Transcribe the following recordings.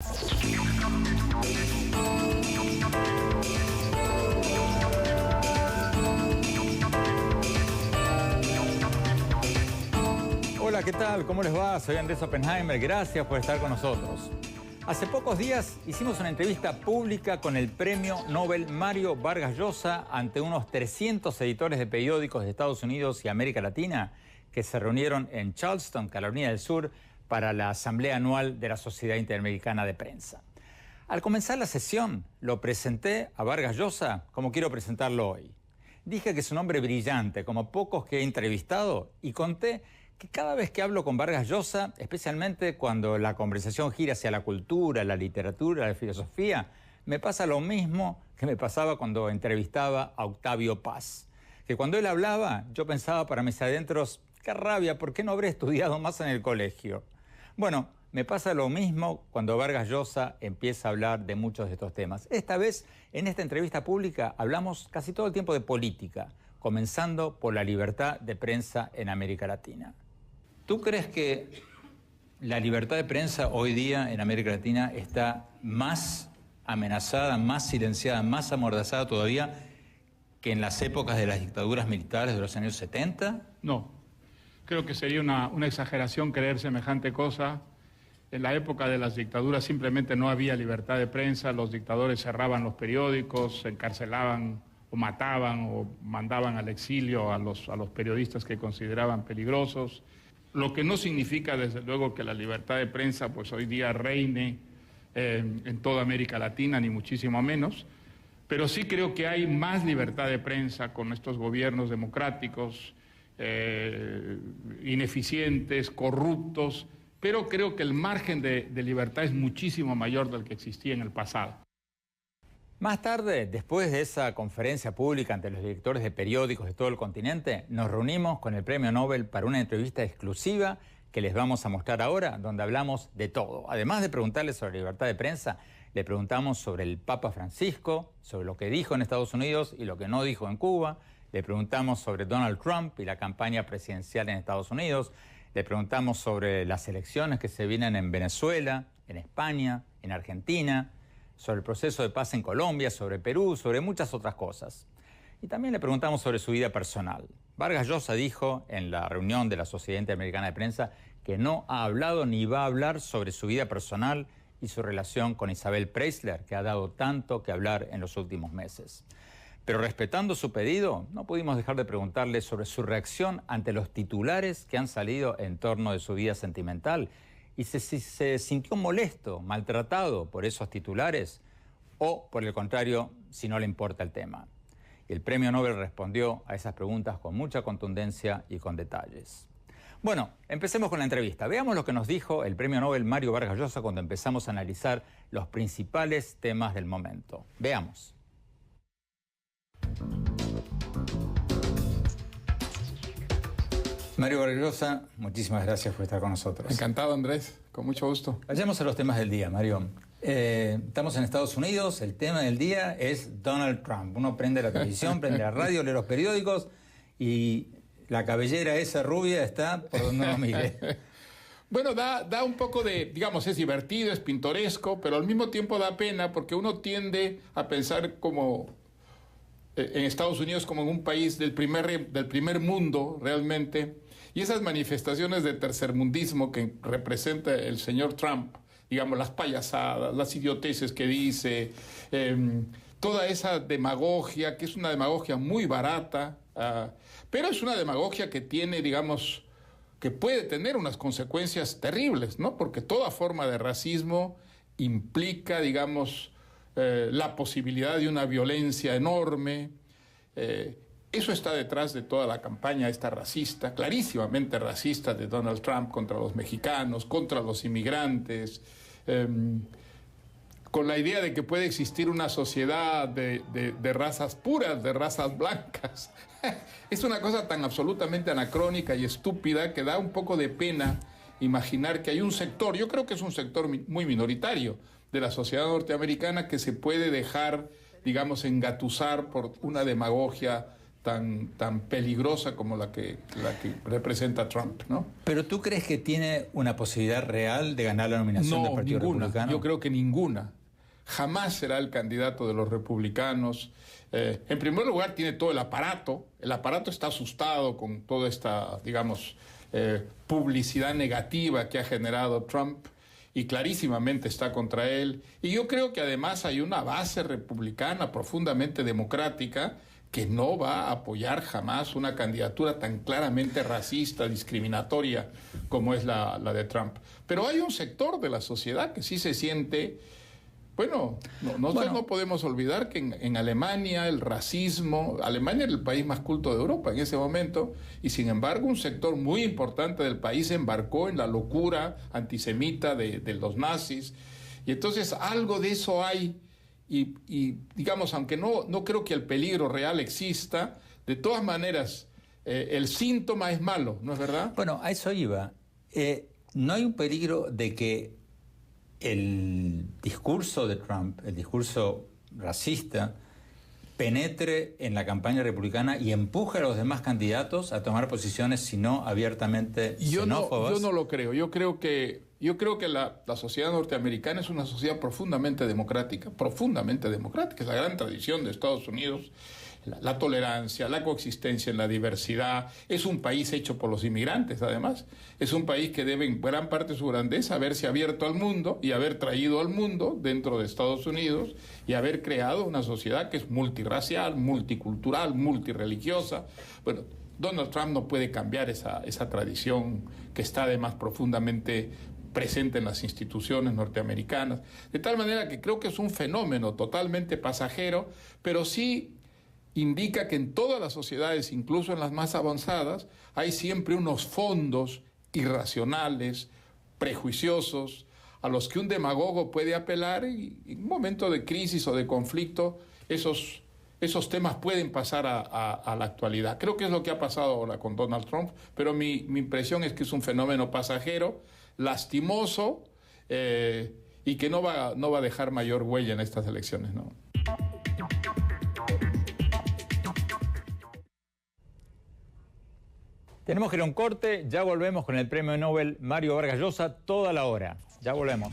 Hola, ¿qué tal? ¿Cómo les va? Soy Andrés Oppenheimer. Gracias por estar con nosotros. Hace pocos días hicimos una entrevista pública con el premio Nobel Mario Vargas Llosa ante unos 300 editores de periódicos de Estados Unidos y América Latina que se reunieron en Charleston, Carolina del Sur, para la Asamblea Anual de la Sociedad Interamericana de Prensa. Al comenzar la sesión, lo presenté a Vargas Llosa como quiero presentarlo hoy. Dije que es un hombre brillante, como pocos que he entrevistado, y conté que cada vez que hablo con Vargas Llosa, especialmente cuando la conversación gira hacia la cultura, la literatura, la filosofía, me pasa lo mismo que me pasaba cuando entrevistaba a Octavio Paz. Que cuando él hablaba, yo pensaba para mis adentros, qué rabia, ¿por qué no habré estudiado más en el colegio? Bueno, me pasa lo mismo cuando Vargas Llosa empieza a hablar de muchos de estos temas. Esta vez, en esta entrevista pública, hablamos casi todo el tiempo de política, comenzando por la libertad de prensa en América Latina. ¿Tú crees que la libertad de prensa hoy día en América Latina está más amenazada, más silenciada, más amordazada todavía que en las épocas de las dictaduras militares de los años 70? No, creo que sería una exageración creer semejante cosa. En la época de las dictaduras simplemente no había libertad de prensa, los dictadores cerraban los periódicos, encarcelaban o mataban o mandaban al exilio a los periodistas que consideraban peligrosos. Lo que no significa, desde luego, que la libertad de prensa pues hoy día reine en toda América Latina, ni muchísimo menos, pero sí creo que hay más libertad de prensa con estos gobiernos democráticos, ineficientes, corruptos, pero creo que el margen de libertad es muchísimo mayor del que existía en el pasado. Más tarde, después de esa conferencia pública ante los directores de periódicos de todo el continente, nos reunimos con el Premio Nobel para una entrevista exclusiva que les vamos a mostrar ahora, donde hablamos de todo. Además de preguntarle sobre la libertad de prensa, le preguntamos sobre el Papa Francisco, sobre lo que dijo en Estados Unidos y lo que no dijo en Cuba. Le preguntamos sobre Donald Trump y la campaña presidencial en Estados Unidos. Le preguntamos sobre las elecciones que se vienen en Venezuela, en España, en Argentina, sobre el proceso de paz en Colombia, sobre Perú, sobre muchas otras cosas. Y también le preguntamos sobre su vida personal. Vargas Llosa dijo en la reunión de la Sociedad Interamericana de Prensa que no ha hablado ni va a hablar sobre su vida personal y su relación con Isabel Preisler, que ha dado tanto que hablar en los últimos meses. Pero respetando su pedido, no pudimos dejar de preguntarle sobre su reacción ante los titulares que han salido en torno de su vida sentimental y si se sintió molesto, maltratado por esos titulares o, por el contrario, si no le importa el tema. Y el Premio Nobel respondió a esas preguntas con mucha contundencia y con detalles. Bueno, empecemos con la entrevista. Veamos lo que nos dijo el Premio Nobel Mario Vargas Llosa cuando empezamos a analizar los principales temas del momento. Veamos. Mario Vargas Llosa, muchísimas gracias por estar con nosotros. Encantado, Andrés, con mucho gusto. Vayamos a los temas del día, Mario. Estamos en Estados Unidos, el tema del día es Donald Trump. Uno prende la televisión, prende la radio, lee los periódicos y la cabellera esa rubia está por donde uno mire. Bueno, da un poco de, digamos, es divertido, es pintoresco, pero al mismo tiempo da pena porque uno tiende a pensar como en Estados Unidos como en un país del primer mundo realmente, y esas manifestaciones de tercermundismo que representa el señor Trump, digamos, las payasadas, las idioteces que dice, toda esa demagogia, que es una demagogia muy barata, pero es una demagogia que tiene, digamos, que puede tener unas consecuencias terribles, ¿no? Porque toda forma de racismo implica, digamos, la posibilidad de una violencia enorme. Eso está detrás de toda la campaña esta racista, clarísimamente racista de Donald Trump contra los mexicanos, contra los inmigrantes, con la idea de que puede existir una sociedad de razas puras, de razas blancas. Es una cosa tan absolutamente anacrónica y estúpida que da un poco de pena imaginar que hay un sector, yo creo que es un sector muy minoritario de la sociedad norteamericana que se puede dejar, digamos, engatusar por una demagogia tan peligrosa como la que representa Trump, ¿no? ¿Pero tú crees que tiene una posibilidad real de ganar la nominación del Partido Republicano? Yo creo que ninguna. Jamás será el candidato de los republicanos. En primer lugar, tiene todo el aparato. El aparato está asustado con toda esta, digamos, publicidad negativa que ha generado Trump, y clarísimamente está contra él. Y yo creo que además hay una base republicana profundamente democrática que no va a apoyar jamás una candidatura tan claramente racista, discriminatoria como es la de Trump. Pero hay un sector de la sociedad que sí se siente... Bueno, nosotros no podemos olvidar que en Alemania el racismo... Alemania era el país más culto de Europa en ese momento, y sin embargo un sector muy importante del país embarcó en la locura antisemita de los nazis. Y entonces algo de eso hay, y digamos, aunque no creo que el peligro real exista, de todas maneras el síntoma es malo, ¿no es verdad? Bueno, a eso iba. ¿No hay un peligro de que el discurso de Trump, el discurso racista, penetre en la campaña republicana y empuje a los demás candidatos a tomar posiciones, si no abiertamente xenófobas? Yo no lo creo. Yo creo que la sociedad norteamericana es una sociedad profundamente democrática, es la gran tradición de Estados Unidos. La tolerancia, la coexistencia en la diversidad. Es un país hecho por los inmigrantes, además. Es un país que debe, en gran parte de su grandeza, haberse abierto al mundo y haber traído al mundo dentro de Estados Unidos y haber creado una sociedad que es multirracial, multicultural, multireligiosa. Bueno, Donald Trump no puede cambiar esa tradición que está además profundamente presente en las instituciones norteamericanas. De tal manera que creo que es un fenómeno totalmente pasajero, pero sí indica que en todas las sociedades, incluso en las más avanzadas, hay siempre unos fondos irracionales, prejuiciosos, a los que un demagogo puede apelar, y en un momento de crisis o de conflicto esos temas pueden pasar a la actualidad. Creo que es lo que ha pasado ahora con Donald Trump, pero mi impresión es que es un fenómeno pasajero, lastimoso, y que no va a dejar mayor huella en estas elecciones, ¿no? Tenemos que ir a un corte, ya volvemos con el premio Nobel Mario Vargas Llosa toda la hora. Ya volvemos.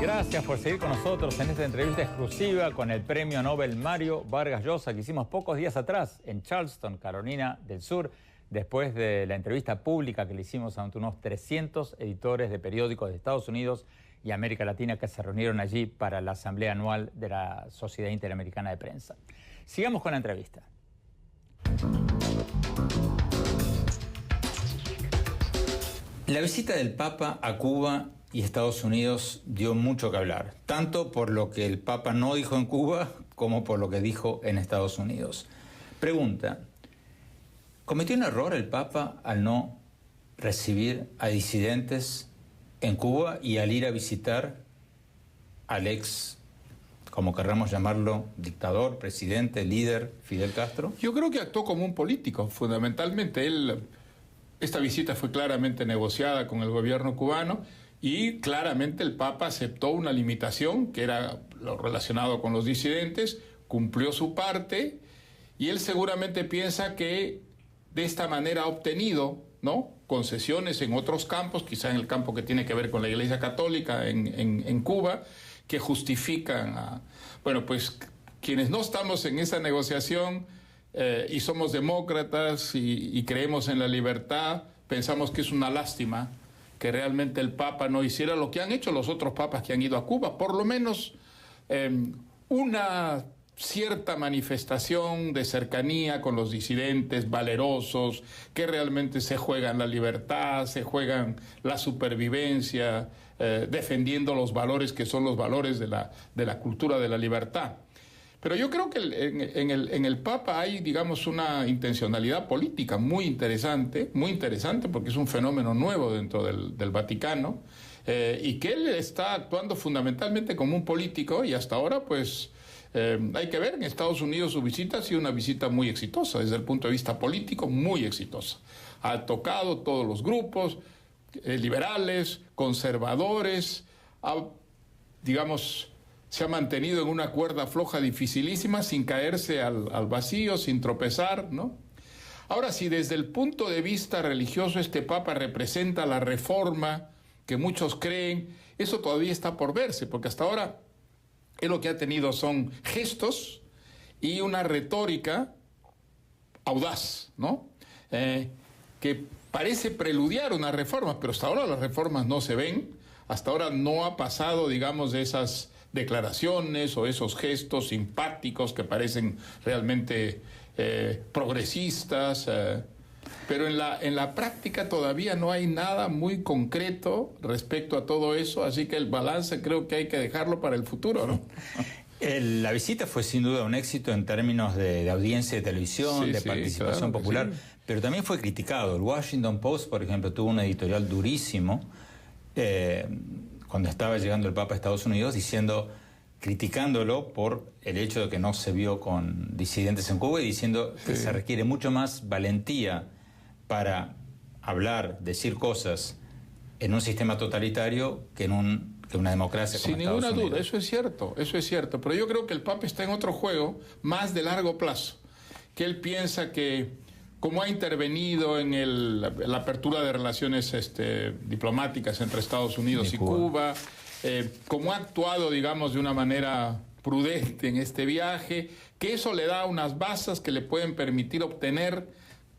Gracias por seguir con nosotros en esta entrevista exclusiva con el premio Nobel Mario Vargas Llosa, que hicimos pocos días atrás en Charleston, Carolina del Sur, después de la entrevista pública que le hicimos ante unos 300 editores de periódicos de Estados Unidos y América Latina que se reunieron allí para la asamblea anual de la Sociedad Interamericana de Prensa. Sigamos con la entrevista. La visita del Papa a Cuba y Estados Unidos dio mucho que hablar, tanto por lo que el Papa no dijo en Cuba como por lo que dijo en Estados Unidos. Pregunta, ¿cometió un error el Papa al no recibir a disidentes en Cuba y al ir a visitar al ex, como querramos llamarlo, dictador, presidente, líder, Fidel Castro? Yo creo que actuó como un político, fundamentalmente. Esta visita fue claramente negociada con el gobierno cubano, y claramente el Papa aceptó una limitación que era lo relacionado con los disidentes, cumplió su parte, y él seguramente piensa que de esta manera ha obtenido, ¿no?, concesiones en otros campos, quizá en el campo que tiene que ver con la Iglesia Católica en Cuba, que justifican bueno, pues quienes no estamos en esa negociación y somos demócratas y creemos en la libertad, pensamos que es una lástima que realmente el Papa no hiciera lo que han hecho los otros papas que han ido a Cuba, por lo menos una cierta manifestación de cercanía con los disidentes valerosos, que realmente se juegan la libertad, se juegan la supervivencia, defendiendo los valores que son los valores de la cultura de la libertad. Pero yo creo que en el Papa hay, digamos, una intencionalidad política muy interesante porque es un fenómeno nuevo dentro del Vaticano, y que él está actuando fundamentalmente como un político, y hasta ahora, pues, Hay que ver, en Estados Unidos su visita ha sido una visita muy exitosa, desde el punto de vista político, muy exitosa. Ha tocado todos los grupos, liberales, conservadores, se ha mantenido en una cuerda floja dificilísima, sin caerse al vacío, sin tropezar, ¿no? Ahora, si desde el punto de vista religioso este Papa representa la reforma que muchos creen, eso todavía está por verse, porque hasta ahora él lo que ha tenido son gestos y una retórica audaz, ¿no? Que parece preludiar una reforma, pero hasta ahora las reformas no se ven, hasta ahora no ha pasado, digamos, de esas declaraciones o esos gestos simpáticos que parecen realmente progresistas, pero en la práctica todavía no hay nada muy concreto respecto a todo eso, así que el balance creo que hay que dejarlo para el futuro, ¿no? La visita fue sin duda un éxito en términos de audiencia de televisión, de participación popular, pero también fue criticado. El Washington Post, por ejemplo, tuvo un editorial durísimo cuando estaba llegando el Papa a Estados Unidos, criticándolo por el hecho de que no se vio con disidentes en Cuba y diciendo que se requiere mucho más valentía para hablar, decir cosas en un sistema totalitario que en una democracia como Estados Unidos. Sin ninguna duda, eso es cierto, pero yo creo que el Papa está en otro juego más de largo plazo, que él piensa que como ha intervenido en la apertura de relaciones diplomáticas entre Estados Unidos y Cuba, como ha actuado, digamos, de una manera prudente en este viaje, que eso le da unas bases que le pueden permitir obtener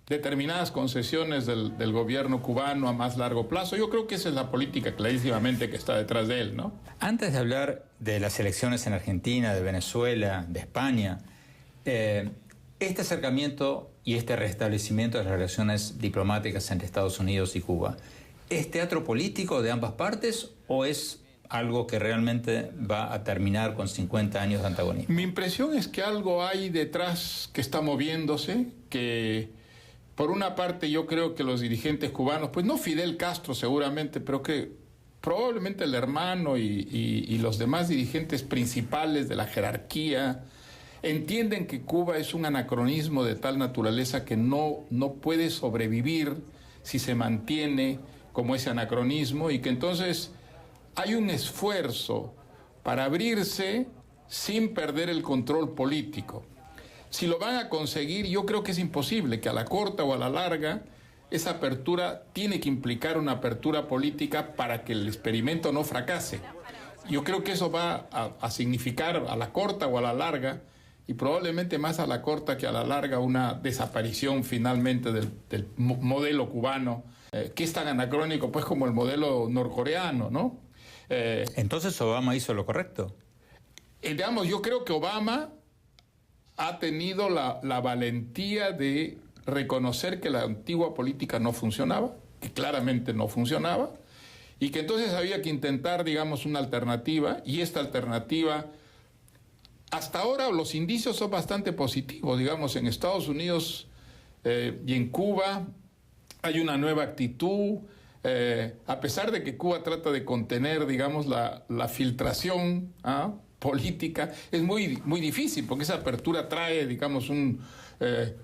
determinadas concesiones del gobierno cubano a más largo plazo. Yo creo que esa es la política clarísimamente que está detrás de él, ¿no? Antes de hablar de las elecciones en Argentina, de Venezuela, de España, este acercamiento y este restablecimiento de las relaciones diplomáticas entre Estados Unidos y Cuba, ¿es teatro político de ambas partes o es algo que realmente va a terminar con 50 años de antagonismo? Mi impresión es que algo hay detrás que está moviéndose, que por una parte yo creo que los dirigentes cubanos, pues no Fidel Castro seguramente, pero que probablemente el hermano y los demás dirigentes principales de la jerarquía entienden que Cuba es un anacronismo de tal naturaleza que no puede sobrevivir si se mantiene como ese anacronismo, y que entonces hay un esfuerzo para abrirse sin perder el control político. Si lo van a conseguir, yo creo que es imposible, que a la corta o a la larga esa apertura tiene que implicar una apertura política para que el experimento no fracase. Yo creo que eso va a significar a la corta o a la larga, y probablemente más a la corta que a la larga, una desaparición finalmente del modelo cubano, que es tan anacrónico pues como el modelo norcoreano, ¿no? Entonces Obama hizo lo correcto. Digamos, yo creo que Obama ha tenido la valentía de reconocer que la antigua política no funcionaba, que claramente no funcionaba, y que entonces había que intentar, digamos, una alternativa, y esta alternativa, hasta ahora los indicios son bastante positivos, digamos, en Estados Unidos y en Cuba hay una nueva actitud, a pesar de que Cuba trata de contener, digamos, la filtración política, es muy, muy difícil, porque esa apertura trae, digamos,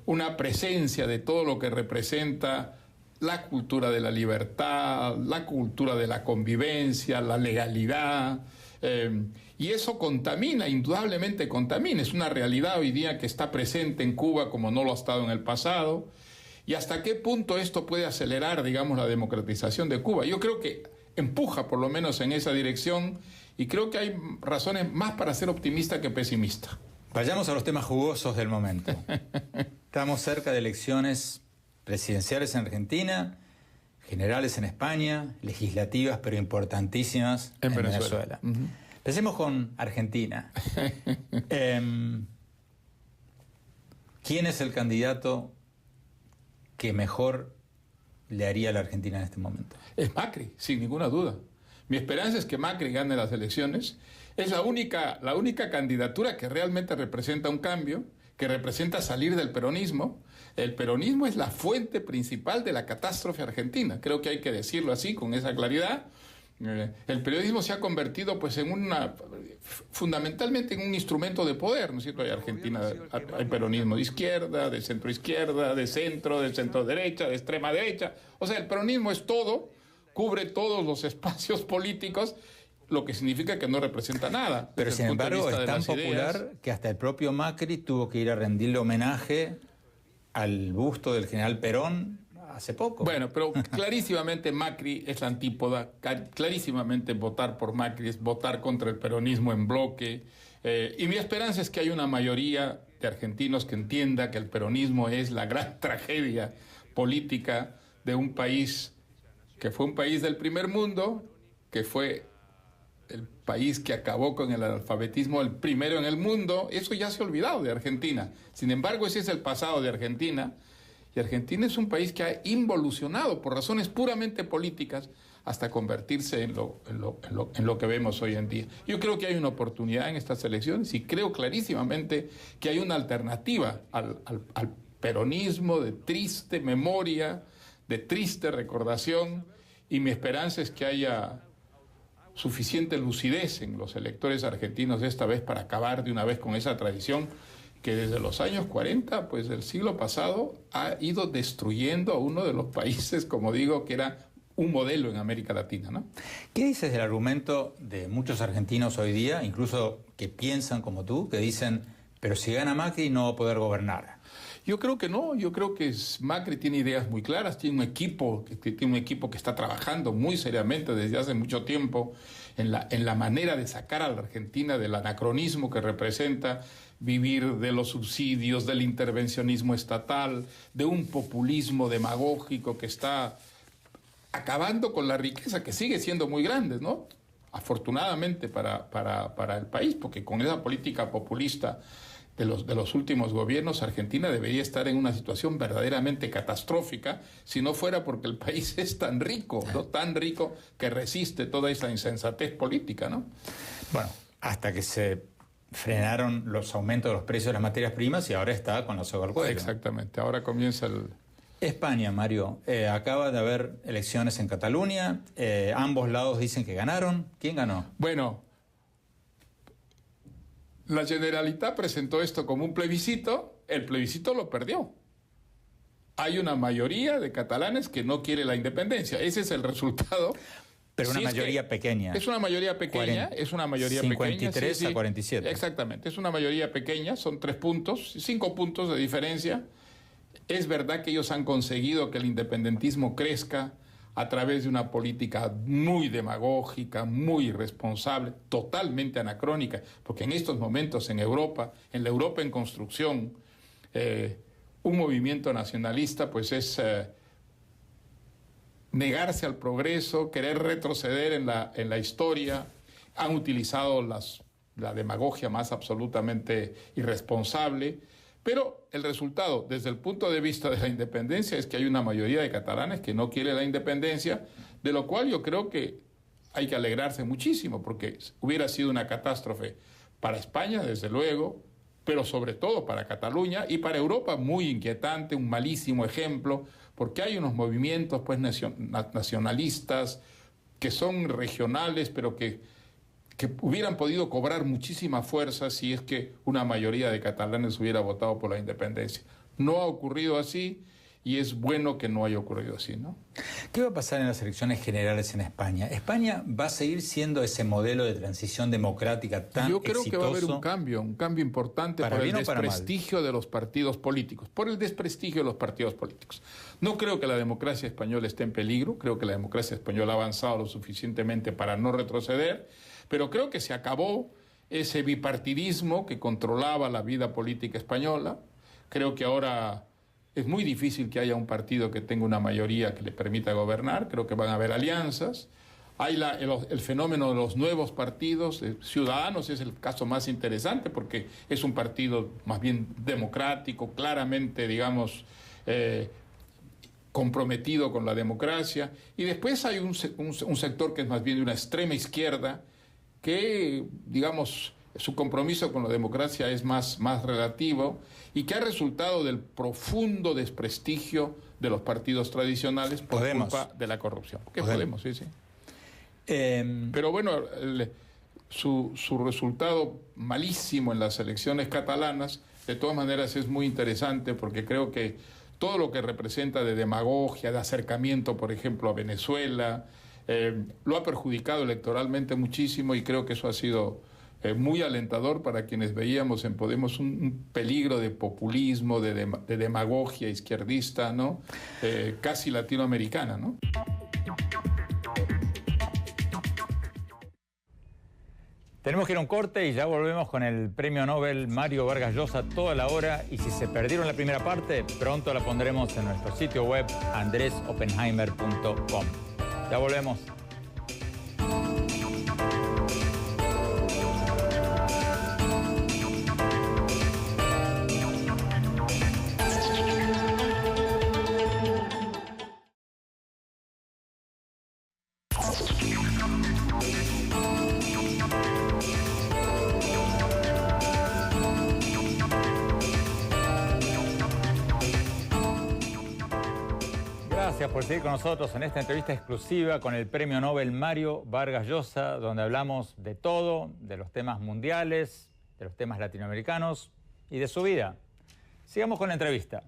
una presencia de todo lo que representa la cultura de la libertad, la cultura de la convivencia, la legalidad, y eso contamina, indudablemente contamina. Es una realidad hoy día que está presente en Cuba como no lo ha estado en el pasado. ¿Y hasta qué punto esto puede acelerar, digamos, la democratización de Cuba? Yo creo que empuja por lo menos en esa dirección, y creo que hay razones más para ser optimista que pesimista. Vayamos a los temas jugosos del momento. Estamos cerca de elecciones presidenciales en Argentina, generales en España, legislativas pero importantísimas en Venezuela. Empecemos con Argentina. ¿Quién es el candidato que mejor le haría a la Argentina en este momento? Es Macri, sin ninguna duda. Mi esperanza es que Macri gane las elecciones. Es la única candidatura que realmente representa un cambio, que representa salir del peronismo. El peronismo es la fuente principal de la catástrofe argentina. Creo que hay que decirlo así, con esa claridad. El periodismo se ha convertido pues fundamentalmente en un instrumento de poder, ¿no es cierto? En Argentina hay peronismo de izquierda, de centroizquierda, de centro derecha, de extrema derecha. O sea, el peronismo es todo, cubre todos los espacios políticos, lo que significa que no representa nada. Pero sin embargo es tan popular que hasta el propio Macri tuvo que ir a rendirle homenaje al busto del general Perón hace poco. Bueno, pero clarísimamente Macri es la antípoda, clarísimamente votar por Macri es votar contra el peronismo en bloque, y mi esperanza es que haya una mayoría de argentinos que entienda que el peronismo es la gran tragedia política de un país que fue un país del primer mundo, que fue el país que acabó con el analfabetismo, el primero en el mundo. Eso ya se ha olvidado de Argentina. Sin embargo, ese es el pasado de Argentina. Y Argentina es un país que ha involucionado por razones puramente políticas hasta convertirse en lo que vemos hoy en día. Yo creo que hay una oportunidad en estas elecciones y creo clarísimamente que hay una alternativa al peronismo de triste memoria, de triste recordación, y mi esperanza es que haya suficiente lucidez en los electores argentinos de esta vez para acabar de una vez con esa tradición que desde los años 40, pues del siglo pasado, ha ido destruyendo a uno de los países, como digo, que era un modelo en América Latina, ¿no? ¿Qué dices del argumento de muchos argentinos hoy día, incluso que piensan como tú, que dicen, pero si gana Macri no va a poder gobernar? Yo creo que no, yo creo que Macri tiene ideas muy claras, tiene un equipo que está trabajando muy seriamente desde hace mucho tiempo en la manera de sacar a la Argentina del anacronismo que representa vivir de los subsidios, del intervencionismo estatal, de un populismo demagógico que está acabando con la riqueza, que sigue siendo muy grande, ¿no? Afortunadamente para el país, porque con esa política populista de los últimos gobiernos, Argentina debería estar en una situación verdaderamente catastrófica si no fuera porque el país es tan rico, ¿no? Tan rico que resiste toda esa insensatez política, ¿no? Bueno, hasta que se frenaron los aumentos de los precios de las materias primas y ahora está con la soga al cuello. Exactamente, ahora comienza España, Mario, acaba de haber elecciones en Cataluña, ambos lados dicen que ganaron. ¿Quién ganó? Bueno, la Generalitat presentó esto como un plebiscito, el plebiscito lo perdió. Hay una mayoría de catalanes que no quiere la independencia, ese es el resultado. Pero una mayoría pequeña. Es una mayoría pequeña, 53 a 47. Exactamente, es una mayoría pequeña, son 5 puntos de diferencia. Es verdad que ellos han conseguido que el independentismo crezca a través de una política muy demagógica, muy irresponsable, totalmente anacrónica, porque en estos momentos en Europa, en la Europa en construcción, un movimiento nacionalista pues es negarse al progreso, querer retroceder en la historia. Han utilizado la demagogia más absolutamente irresponsable, pero el resultado, desde el punto de vista de la independencia, es que hay una mayoría de catalanes que no quiere la independencia, de lo cual yo creo que hay que alegrarse muchísimo, porque hubiera sido una catástrofe para España, desde luego, pero sobre todo para Cataluña y para Europa muy inquietante, un malísimo ejemplo, porque hay unos movimientos pues nacionalistas que son regionales, pero que hubieran podido cobrar muchísima fuerza si es que una mayoría de catalanes hubiera votado por la independencia. No ha ocurrido así y es bueno que no haya ocurrido así, ¿no? ¿Qué va a pasar en las elecciones generales en España? ¿España va a seguir siendo ese modelo de transición democrática tan exitoso? Yo creo que va a haber un cambio importante por el desprestigio de los partidos políticos, No creo que la democracia española esté en peligro, creo que la democracia española ha avanzado lo suficientemente para no retroceder, pero creo que se acabó ese bipartidismo que controlaba la vida política española. Creo que ahora es muy difícil que haya un partido que tenga una mayoría que le permita gobernar. Creo que van a haber alianzas. Hay el fenómeno de los nuevos partidos. Ciudadanos es el caso más interesante porque es un partido más bien democrático, claramente, digamos, comprometido con la democracia. Y después hay un sector que es más bien de una extrema izquierda que, digamos, su compromiso con la democracia es más relativo y que ha resultado del profundo desprestigio de los partidos tradicionales por culpa de la corrupción. ¿Qué Podemos? Sí, sí. Pero bueno, su resultado malísimo en las elecciones catalanas, de todas maneras es muy interesante porque creo que todo lo que representa de demagogia, de acercamiento, por ejemplo, a Venezuela, lo ha perjudicado electoralmente muchísimo y creo que eso ha sido muy alentador para quienes veíamos en Podemos un peligro de populismo, de demagogia izquierdista, ¿no? Casi latinoamericana, ¿no? Tenemos que ir a un corte y ya volvemos con el premio Nobel Mario Vargas Llosa toda la hora. Y si se perdieron la primera parte, pronto la pondremos en nuestro sitio web andresoppenheimer.com. Ya volvemos. Gracias por seguir con nosotros en esta entrevista exclusiva con el premio Nobel Mario Vargas Llosa, donde hablamos de todo, de los temas mundiales, de los temas latinoamericanos y de su vida. Sigamos con la entrevista.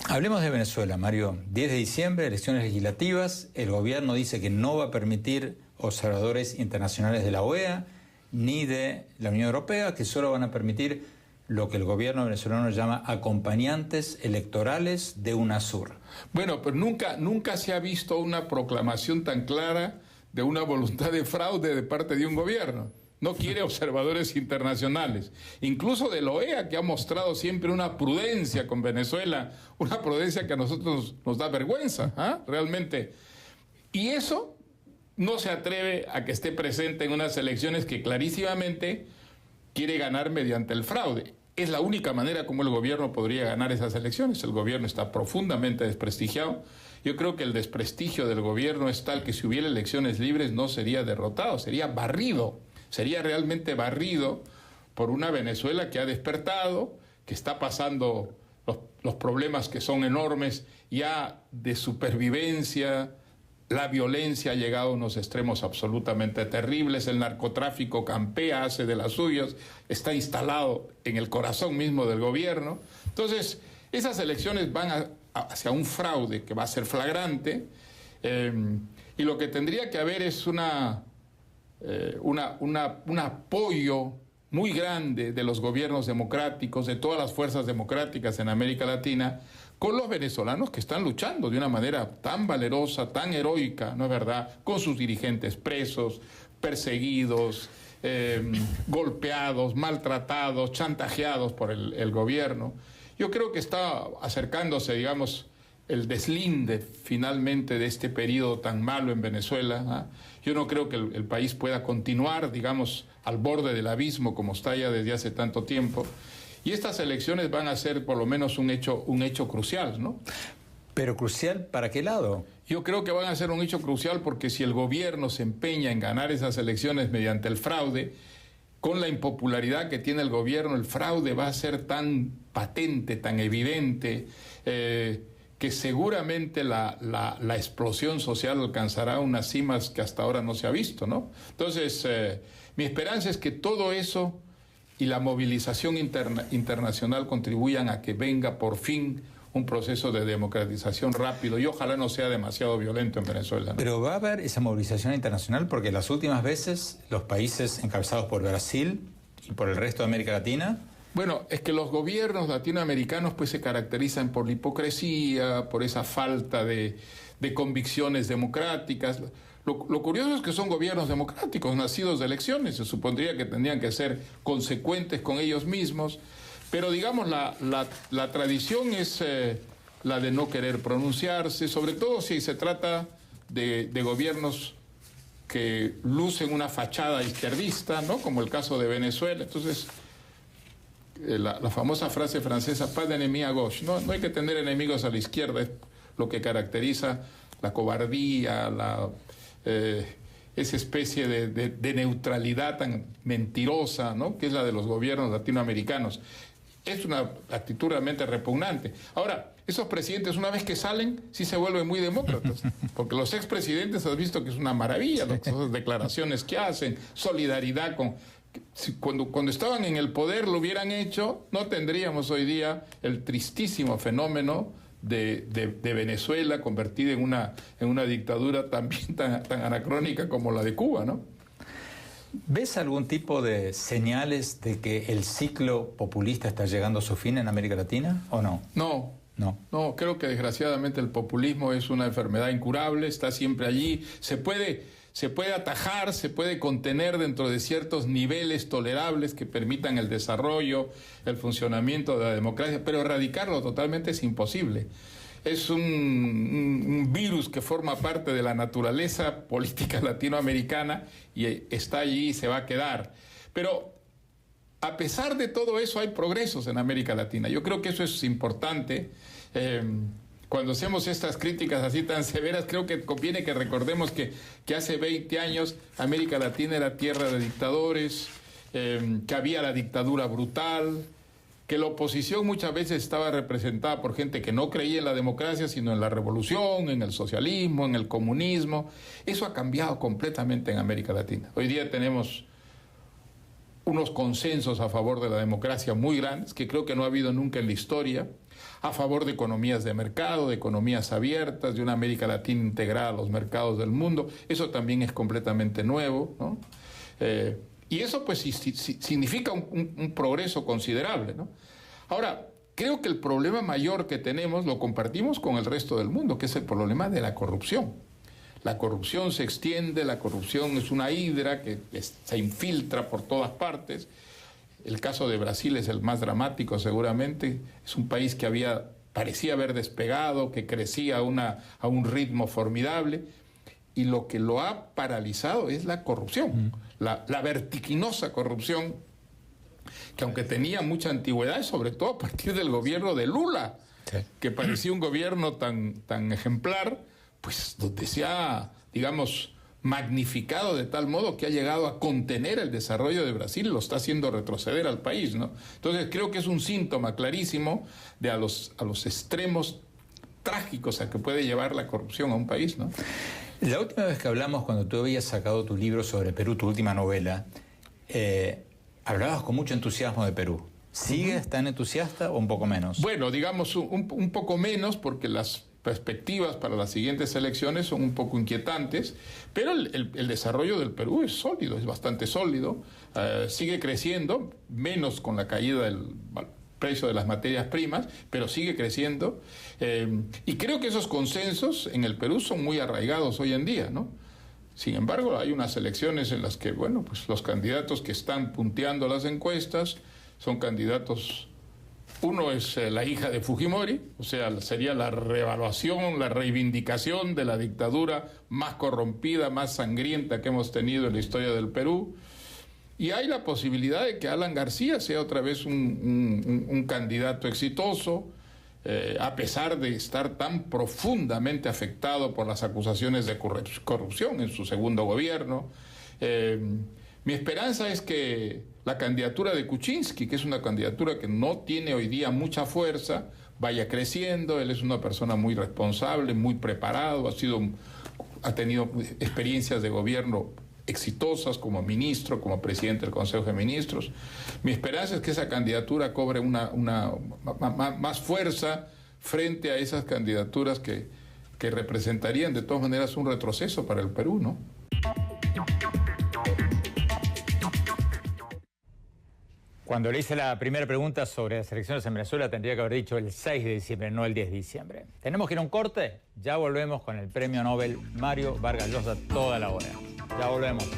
Hablemos de Venezuela, Mario. 10 de diciembre, elecciones legislativas. El gobierno dice que no va a permitir observadores internacionales de la OEA ni de la Unión Europea, que solo van a permitir lo que el gobierno venezolano llama acompañantes electorales de UNASUR. Bueno, pero nunca se ha visto una proclamación tan clara de una voluntad de fraude de parte de un gobierno. No quiere observadores internacionales, incluso de la OEA, que ha mostrado siempre una prudencia con Venezuela, una prudencia que a nosotros nos da vergüenza, realmente. Y eso no se atreve a que esté presente en unas elecciones que clarísimamente quiere ganar mediante el fraude. Es la única manera como el gobierno podría ganar esas elecciones. El gobierno está profundamente desprestigiado. Yo creo que el desprestigio del gobierno es tal que si hubiera elecciones libres no sería derrotado, sería barrido. Sería realmente barrido por una Venezuela que ha despertado, que está pasando los problemas que son enormes ya de supervivencia. La violencia ha llegado a unos extremos absolutamente terribles, el narcotráfico campea, hace de las suyas, está instalado en el corazón mismo del gobierno. Entonces, esas elecciones van hacia un fraude que va a ser flagrante, y lo que tendría que haber es un apoyo muy grande de los gobiernos democráticos, de todas las fuerzas democráticas en América Latina, con los venezolanos que están luchando de una manera tan valerosa, tan heroica, ¿no es verdad?, con sus dirigentes presos, perseguidos, golpeados, maltratados, chantajeados por el gobierno. Yo creo que está acercándose, digamos, el deslinde finalmente de este periodo tan malo en Venezuela. Yo no creo que el país pueda continuar, digamos, al borde del abismo como está ya desde hace tanto tiempo. Y estas elecciones van a ser por lo menos un hecho crucial, ¿no? ¿Pero crucial para qué lado? Yo creo que van a ser un hecho crucial porque si el gobierno se empeña en ganar esas elecciones mediante el fraude, con la impopularidad que tiene el gobierno, el fraude va a ser tan patente, tan evidente, que seguramente la explosión social alcanzará unas cimas que hasta ahora no se ha visto, ¿no? Entonces, mi esperanza es que todo eso y la movilización internacional contribuyan a que venga por fin un proceso de democratización rápido y ojalá no sea demasiado violento en Venezuela, ¿no? Pero va a haber esa movilización internacional porque las últimas veces los países encabezados por Brasil y por el resto de América Latina... Bueno, es que los gobiernos latinoamericanos pues se caracterizan por la hipocresía, por esa falta de convicciones democráticas. Lo curioso es que son gobiernos democráticos, nacidos de elecciones. Se supondría que tendrían que ser consecuentes con ellos mismos. Pero digamos, la tradición es la de no querer pronunciarse, sobre todo si se trata de gobiernos que lucen una fachada izquierdista, ¿no? Como el caso de Venezuela. Entonces, la famosa frase francesa, pas d'ennemi à gauche, ¿no? No hay que tener enemigos a la izquierda, es lo que caracteriza la cobardía, esa especie de neutralidad tan mentirosa, ¿no?, que es la de los gobiernos latinoamericanos. Es una actitud realmente repugnante. Ahora, esos presidentes, una vez que salen, sí se vuelven muy demócratas. Porque los expresidentes, has visto que es una maravilla, las declaraciones que hacen, solidaridad con... Cuando estaban en el poder lo hubieran hecho, no tendríamos hoy día el tristísimo fenómeno de Venezuela convertida en una dictadura también tan anacrónica como la de Cuba, ¿no? ¿Ves algún tipo de señales de que el ciclo populista está llegando a su fin en América Latina o no? No, creo que desgraciadamente el populismo es una enfermedad incurable, está siempre allí, se puede atajar, se puede contener dentro de ciertos niveles tolerables que permitan el desarrollo, el funcionamiento de la democracia, pero erradicarlo totalmente es imposible. Es un virus que forma parte de la naturaleza política latinoamericana y está allí y se va a quedar. Pero a pesar de todo eso hay progresos en América Latina. Yo creo que eso es importante. Cuando hacemos estas críticas así tan severas, creo que conviene que recordemos que hace 20 años América Latina era tierra de dictadores, que había la dictadura brutal, que la oposición muchas veces estaba representada por gente que no creía en la democracia, sino en la revolución, en el socialismo, en el comunismo. Eso ha cambiado completamente en América Latina. Hoy día tenemos unos consensos a favor de la democracia muy grandes, que creo que no ha habido nunca en la historia, a favor de economías de mercado, de economías abiertas, de una América Latina integrada a los mercados del mundo. Eso también es completamente nuevo, ¿no? Y eso pues significa un progreso considerable, ¿no? Ahora, creo que el problema mayor que tenemos lo compartimos con el resto del mundo, que es el problema de la corrupción. La corrupción se extiende, la corrupción es una hidra que se infiltra por todas partes. El caso de Brasil es el más dramático seguramente. Es un país que parecía haber despegado, que crecía a un ritmo formidable. Y lo que lo ha paralizado es la corrupción, la vertiginosa corrupción, que aunque tenía mucha antigüedad, sobre todo a partir del gobierno de Lula, sí, que parecía un gobierno tan ejemplar, pues donde se ha, digamos, magnificado de tal modo que ha llegado a contener el desarrollo de Brasil y lo está haciendo retroceder al país, ¿no? Entonces creo que es un síntoma clarísimo de a los extremos trágicos a que puede llevar la corrupción a un país, ¿no? La última vez que hablamos, cuando tú habías sacado tu libro sobre Perú, tu última novela, hablabas con mucho entusiasmo de Perú. ¿Sigues tan entusiasta o un poco menos? Bueno, digamos un poco menos, porque las perspectivas para las siguientes elecciones son un poco inquietantes, pero el desarrollo del Perú es sólido, es bastante sólido, sigue creciendo, menos con la caída del precio de las materias primas, pero sigue creciendo, y creo que esos consensos en el Perú son muy arraigados hoy en día, ¿no? Sin embargo, hay unas elecciones en las que, bueno, pues los candidatos que están punteando las encuestas son candidatos. Uno es la hija de Fujimori, o sea, sería la reevaluación, la reivindicación de la dictadura más corrompida, más sangrienta que hemos tenido en la historia del Perú. Y hay la posibilidad de que Alan García sea otra vez un candidato exitoso, a pesar de estar tan profundamente afectado por las acusaciones de corrupción en su segundo gobierno. Mi esperanza es que la candidatura de Kuczynski, que es una candidatura que no tiene hoy día mucha fuerza, vaya creciendo. Él es una persona muy responsable, muy preparado, ha tenido experiencias de gobierno exitosas como ministro, como presidente del Consejo de Ministros. Mi esperanza es que esa candidatura cobre más fuerza frente a esas candidaturas que representarían de todas maneras un retroceso para el Perú, ¿no? Cuando le hice la primera pregunta sobre las elecciones en Venezuela, tendría que haber dicho el 6 de diciembre, no el 10 de diciembre. Tenemos que ir a un corte, ya volvemos con el premio Nobel Mario Vargas Llosa toda la hora. Ya volvemos.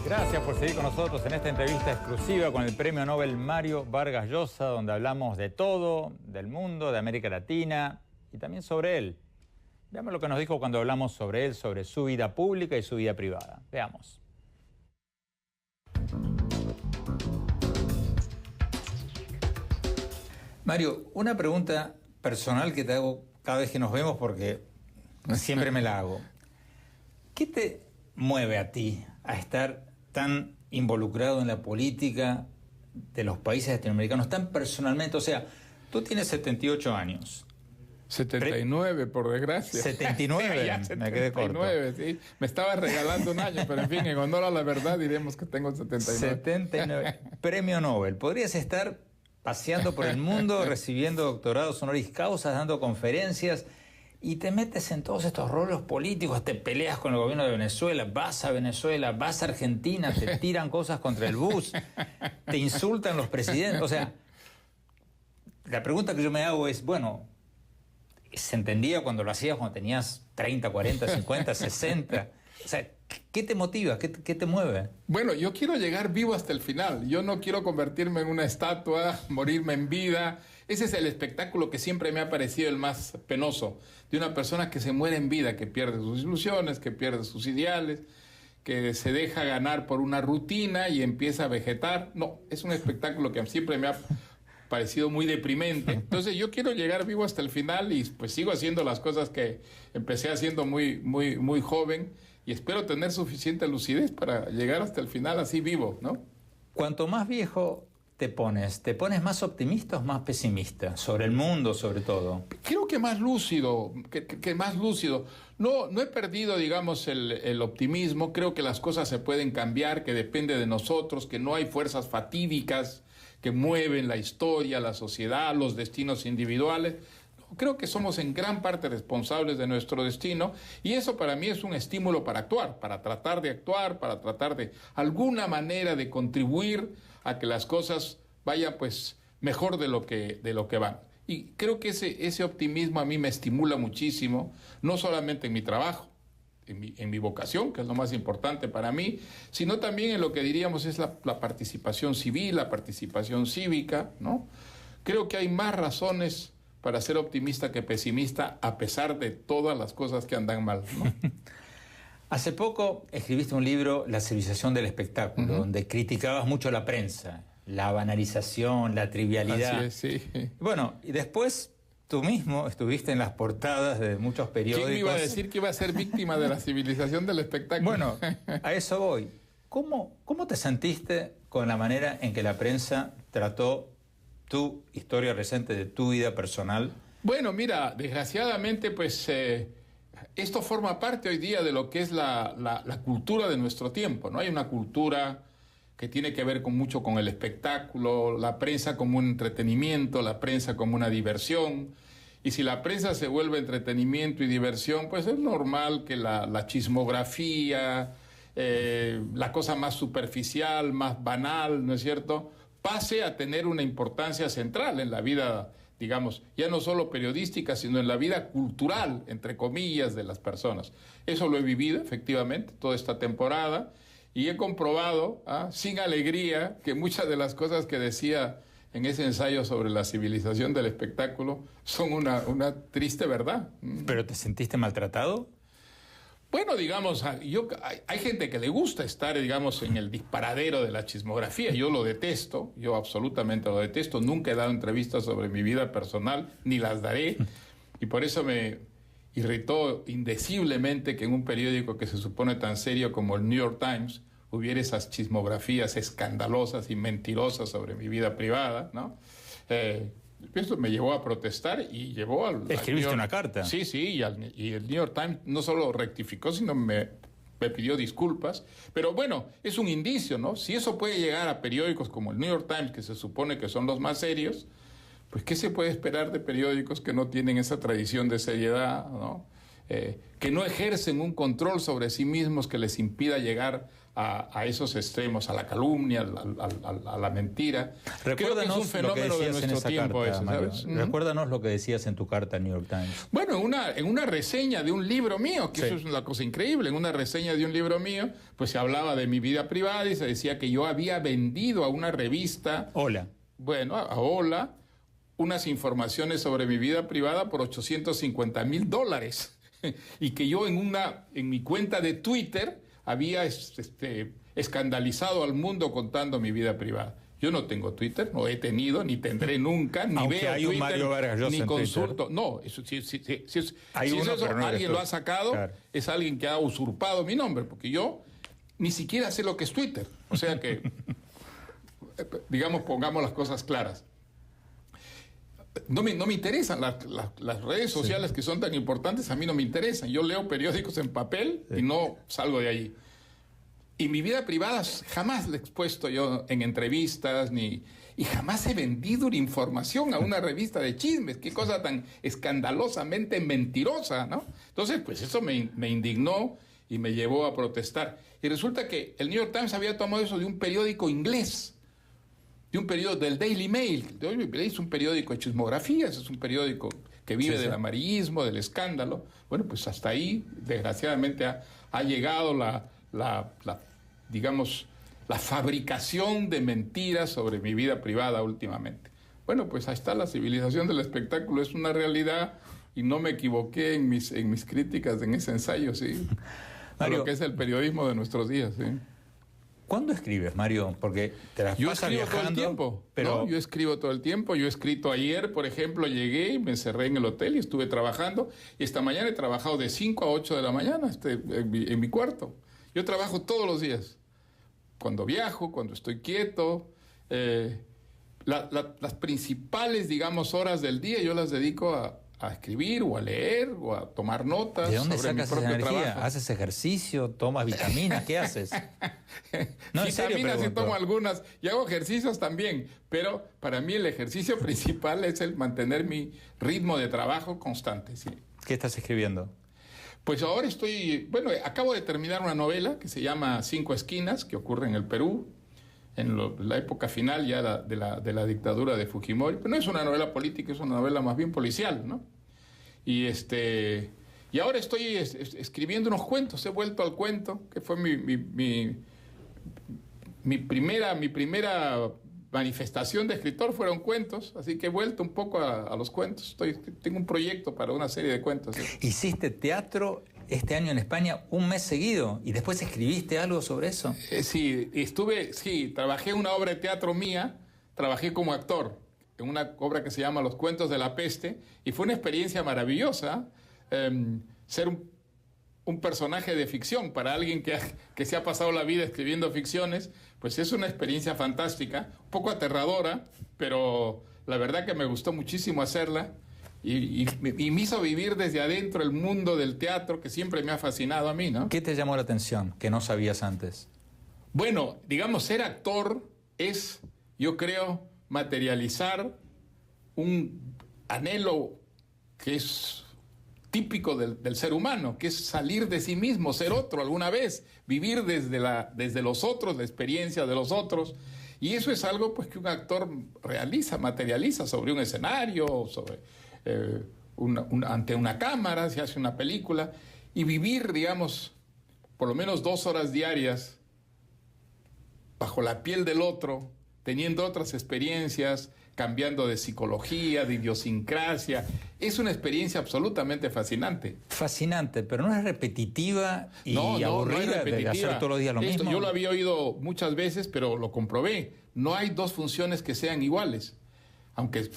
Gracias por seguir con nosotros en esta entrevista exclusiva con el premio Nobel Mario Vargas Llosa, donde hablamos de todo, del mundo, de América Latina y también sobre él. Veamos lo que nos dijo cuando hablamos sobre él, sobre su vida pública y su vida privada. Veamos. Mario, una pregunta personal que te hago cada vez que nos vemos porque siempre me la hago. ¿Qué te mueve a ti a estar tan involucrado en la política de los países latinoamericanos, tan personalmente? O sea, tú tienes 78 años. 79, por desgracia. 79, ya, me quedé corto. 79, sí. Me estaba regalando un año, pero en fin, en honor a la verdad diremos que tengo 79. 79. Premio Nobel. Podrías estar paseando por el mundo, recibiendo doctorados honoris causa, dando conferencias, y te metes en todos estos roles políticos, te peleas con el gobierno de Venezuela, vas a Argentina, te tiran cosas contra el bus, te insultan los presidentes. O sea, la pregunta que yo me hago es, bueno, ¿se entendía cuando lo hacías cuando tenías 30, 40, 50, 60? O sea, ¿qué te motiva? ¿Qué te mueve? Bueno, yo quiero llegar vivo hasta el final. Yo no quiero convertirme en una estatua, morirme en vida. Ese es el espectáculo que siempre me ha parecido el más penoso, de una persona que se muere en vida, que pierde sus ilusiones, que pierde sus ideales, que se deja ganar por una rutina y empieza a vegetar. No, es un espectáculo que siempre me ha parecido muy deprimente. Entonces yo quiero llegar vivo hasta el final y pues sigo haciendo las cosas que empecé haciendo muy joven, y espero tener suficiente lucidez para llegar hasta el final así vivo, ¿no? Cuanto más viejo te pones más optimista o más pesimista sobre el mundo, sobre todo. Creo que más lúcido, que más lúcido. No he perdido, digamos, el optimismo. Creo que las cosas se pueden cambiar, que depende de nosotros, que no hay fuerzas fatídicas que mueven la historia, la sociedad, los destinos individuales. Creo que somos en gran parte responsables de nuestro destino, y eso para mí es un estímulo para actuar, para tratar de alguna manera de contribuir a que las cosas vayan pues mejor de lo que van. Y creo que ese optimismo a mí me estimula muchísimo, no solamente en mi trabajo, en mi vocación, que es lo más importante para mí, sino también en lo que diríamos es la participación civil, la participación cívica, ¿no? Creo que hay más razones para ser optimista que pesimista, a pesar de todas las cosas que andan mal, ¿no? Hace poco escribiste un libro, La civilización del espectáculo, donde criticabas mucho la prensa, la banalización, la trivialidad. Así es, sí. Bueno, y después tú mismo estuviste en las portadas de muchos periódicos. ¿Quién iba a decir que iba a ser víctima de la civilización del espectáculo? Bueno, a eso voy. ¿Cómo te sentiste con la manera en que la prensa trató tu historia reciente de tu vida personal? Bueno, mira, desgraciadamente, pues esto forma parte hoy día de lo que es la cultura de nuestro tiempo, ¿no? Hay una cultura que tiene que ver mucho con el espectáculo, la prensa como un entretenimiento, la prensa como una diversión. Y si la prensa se vuelve entretenimiento y diversión, pues es normal que la chismografía, la cosa más superficial, más banal, ¿no es cierto?, pase a tener una importancia central en la vida, digamos, ya no solo periodística, sino en la vida cultural, entre comillas, de las personas. Eso lo he vivido, efectivamente, toda esta temporada, y he comprobado, sin alegría, que muchas de las cosas que decía en ese ensayo sobre la civilización del espectáculo son una triste verdad. ¿Pero te sentiste maltratado? Bueno, digamos, hay gente que le gusta estar, digamos, en el disparadero de la chismografía. Yo lo detesto, yo absolutamente lo detesto. Nunca he dado entrevistas sobre mi vida personal, ni las daré. Y por eso me irritó indeciblemente que en un periódico que se supone tan serio como el New York Times hubiera esas chismografías escandalosas y mentirosas sobre mi vida privada, ¿no? Esto me llevó a protestar y llevó al... ¿Escribiste una carta? Sí, y el New York Times no solo rectificó, sino me pidió disculpas. Pero bueno, es un indicio, ¿no? Si eso puede llegar a periódicos como el New York Times, que se supone que son los más serios, pues ¿qué se puede esperar de periódicos que no tienen esa tradición de seriedad, ¿no? Que no ejercen un control sobre sí mismos que les impida llegar a esos extremos, a la calumnia, a la mentira. Recuérdanos Creo que es un fenómeno de nuestro tiempo carta, ese, ¿sabes? Recuérdanos lo que decías en tu carta al New York Times. Bueno, en una reseña de un libro mío, que sí, eso es una cosa increíble, en una reseña de un libro mío, pues se hablaba de mi vida privada y se decía que yo había vendido a una revista... Hola. Bueno, a Hola, unas informaciones sobre mi vida privada por $850,000. y que yo en mi cuenta de Twitter había escandalizado al mundo contando mi vida privada. Yo no tengo Twitter, no he tenido, ni tendré nunca, ni aunque veo hay Twitter, un Mario Vargas Llosa ni en consulto. Twitter. No, eso sí, si uno, eso no alguien lo ha sacado, claro, es alguien que ha usurpado mi nombre, porque yo ni siquiera sé lo que es Twitter. O sea que, digamos, pongamos las cosas claras. No me interesan las redes sociales, sí, que son tan importantes, a mí no me interesan. Yo leo periódicos en papel, sí, y no salgo de allí. Y mi vida privada jamás la he expuesto yo en entrevistas, y jamás he vendido una información a una revista de chismes. Qué cosa tan escandalosamente mentirosa, ¿no? Entonces, pues eso me indignó y me llevó a protestar. Y resulta que el New York Times había tomado eso de un periódico inglés, de un periódico del Daily Mail. El Daily Mail es un periódico de chismografías, es un periódico que vive, sí, del amarillismo, del escándalo. Bueno, pues hasta ahí, desgraciadamente, ha llegado digamos, la fabricación de mentiras sobre mi vida privada últimamente. Bueno, pues ahí está, la civilización del espectáculo es una realidad y no me equivoqué en mis críticas, en ese ensayo, sí, a lo que es el periodismo de nuestros días, sí. ¿Cuándo escribes, Mario? Porque te las pasas viajando. Yo escribo todo el tiempo. Pero... No, yo escribo todo el tiempo. Yo he escrito ayer, por ejemplo, llegué y me encerré en el hotel y estuve trabajando. Y esta mañana he trabajado de 5 a 8 de la mañana en mi cuarto. Yo trabajo todos los días. Cuando viajo, cuando estoy quieto. Las principales, digamos, horas del día yo las dedico a escribir o a leer o a tomar notas. ¿De dónde sobre sacas mi propio esa energía? trabajo. ¿Haces ejercicio? ¿Tomas vitaminas? ¿Qué haces? No, vitaminas sí tomo algunas y hago ejercicios también, pero para mí el ejercicio principal es el mantener mi ritmo de trabajo constante. Sí. ¿Qué estás escribiendo? Pues ahora acabo de terminar una novela que se llama Cinco Esquinas, que ocurre en el Perú, en la época final ya de la dictadura de Fujimori. Pero no es una novela política, es una novela más bien policial, ¿no? Y ahora estoy escribiendo unos cuentos, he vuelto al cuento, que fue mi primera manifestación de escritor, fueron cuentos, así que he vuelto un poco a los cuentos. Tengo un proyecto para una serie de cuentos. ¿Sí? ¿Hiciste teatro este año en España un mes seguido y después escribiste algo sobre eso? Trabajé en una obra de teatro mía, trabajé como actor en una obra que se llama Los Cuentos de la Peste, y fue una experiencia maravillosa ser un personaje de ficción para alguien que se ha pasado la vida escribiendo ficciones. Pues es una experiencia fantástica, un poco aterradora, pero la verdad que me gustó muchísimo hacerla y me hizo vivir desde adentro el mundo del teatro, que siempre me ha fascinado a mí, ¿no? ¿Qué te llamó la atención que no sabías antes? Bueno, digamos, ser actor es, yo creo, materializar un anhelo que es típico del ser humano, que es salir de sí mismo, ser otro alguna vez, vivir desde los otros, la experiencia de los otros. Y eso es algo pues que un actor materializa sobre un escenario, ante una cámara, se hace una película, y vivir, digamos, por lo menos 2 horas diarias bajo la piel del otro, teniendo otras experiencias, cambiando de psicología, de idiosincrasia. Es una experiencia absolutamente fascinante. Fascinante, pero no es repetitiva y aburrida, no es repetitiva. De hacer todos los días lo mismo. Yo lo había oído muchas veces, pero lo comprobé. No hay 2 funciones que sean iguales. Aunque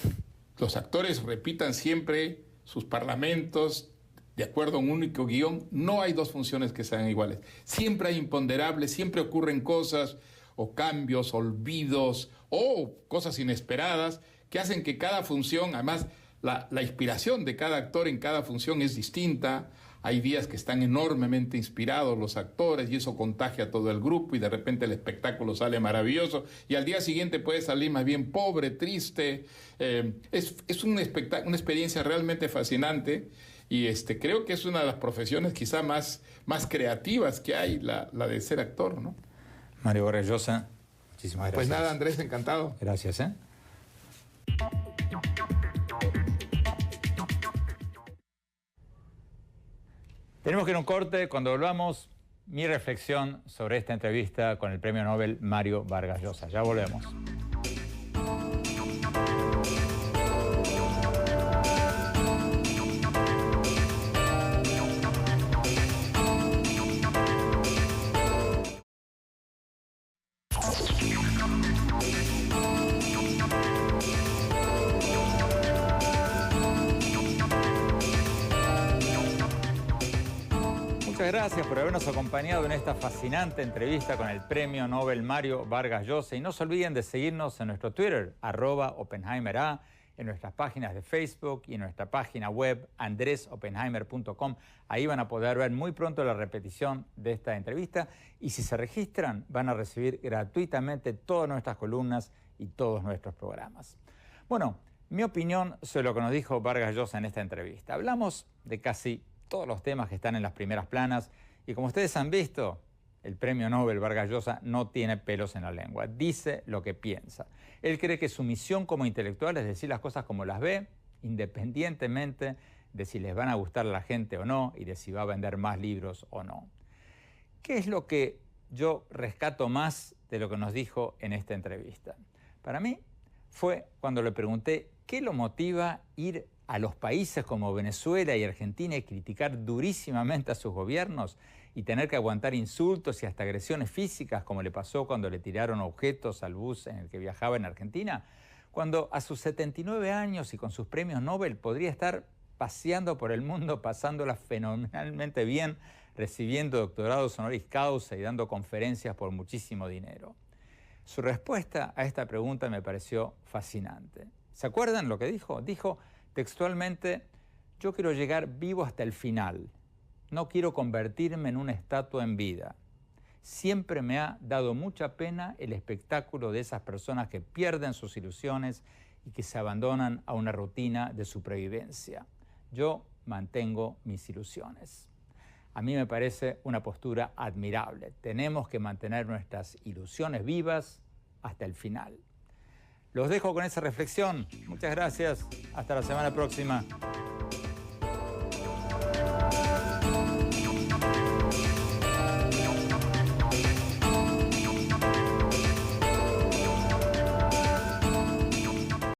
los actores repitan siempre sus parlamentos de acuerdo a un único guión, no hay 2 funciones que sean iguales. Siempre hay imponderables, siempre ocurren cosas o cambios, olvidos o cosas inesperadas que hacen que cada función, además la inspiración de cada actor en cada función es distinta. Hay días que están enormemente inspirados los actores y eso contagia a todo el grupo y de repente el espectáculo sale maravilloso y al día siguiente puede salir más bien pobre, triste. Es una experiencia realmente fascinante y creo que es una de las profesiones quizá más creativas que hay, la de ser actor, ¿no? Mario Vargas Llosa, muchísimas gracias. Pues nada, Andrés, encantado. Gracias, Tenemos que ir a un corte. Cuando volvamos, mi reflexión sobre esta entrevista con el premio Nobel Mario Vargas Llosa. Ya volvemos. Muchas gracias por habernos acompañado en esta fascinante entrevista con el Premio Nobel Mario Vargas Llosa. Y no se olviden de seguirnos en nuestro Twitter, @OppenheimerA, en nuestras páginas de Facebook y en nuestra página web andresoppenheimer.com. Ahí van a poder ver muy pronto la repetición de esta entrevista. Y si se registran, van a recibir gratuitamente todas nuestras columnas y todos nuestros programas. Bueno, mi opinión sobre lo que nos dijo Vargas Llosa en esta entrevista. Hablamos de casi todos los temas que están en las primeras planas y como ustedes han visto, el Premio Nobel Vargas Llosa no tiene pelos en la lengua, dice lo que piensa. Él cree que su misión como intelectual es decir las cosas como las ve, independientemente de si les van a gustar a la gente o no y de si va a vender más libros o no. ¿Qué es lo que yo rescato más de lo que nos dijo en esta entrevista? Para mí fue cuando le pregunté qué lo motiva ir a los países como Venezuela y Argentina y criticar durísimamente a sus gobiernos y tener que aguantar insultos y hasta agresiones físicas como le pasó cuando le tiraron objetos al bus en el que viajaba en Argentina, cuando a sus 79 años y con sus premios Nobel podría estar paseando por el mundo, pasándola fenomenalmente bien, recibiendo doctorados honoris causa y dando conferencias por muchísimo dinero. Su respuesta a esta pregunta me pareció fascinante. ¿Se acuerdan lo que dijo? Dijo textualmente: yo quiero llegar vivo hasta el final. No quiero convertirme en una estatua en vida. Siempre me ha dado mucha pena el espectáculo de esas personas que pierden sus ilusiones y que se abandonan a una rutina de supervivencia. Yo mantengo mis ilusiones. A mí me parece una postura admirable. Tenemos que mantener nuestras ilusiones vivas hasta el final. Los dejo con esa reflexión. Muchas gracias. Hasta la semana próxima.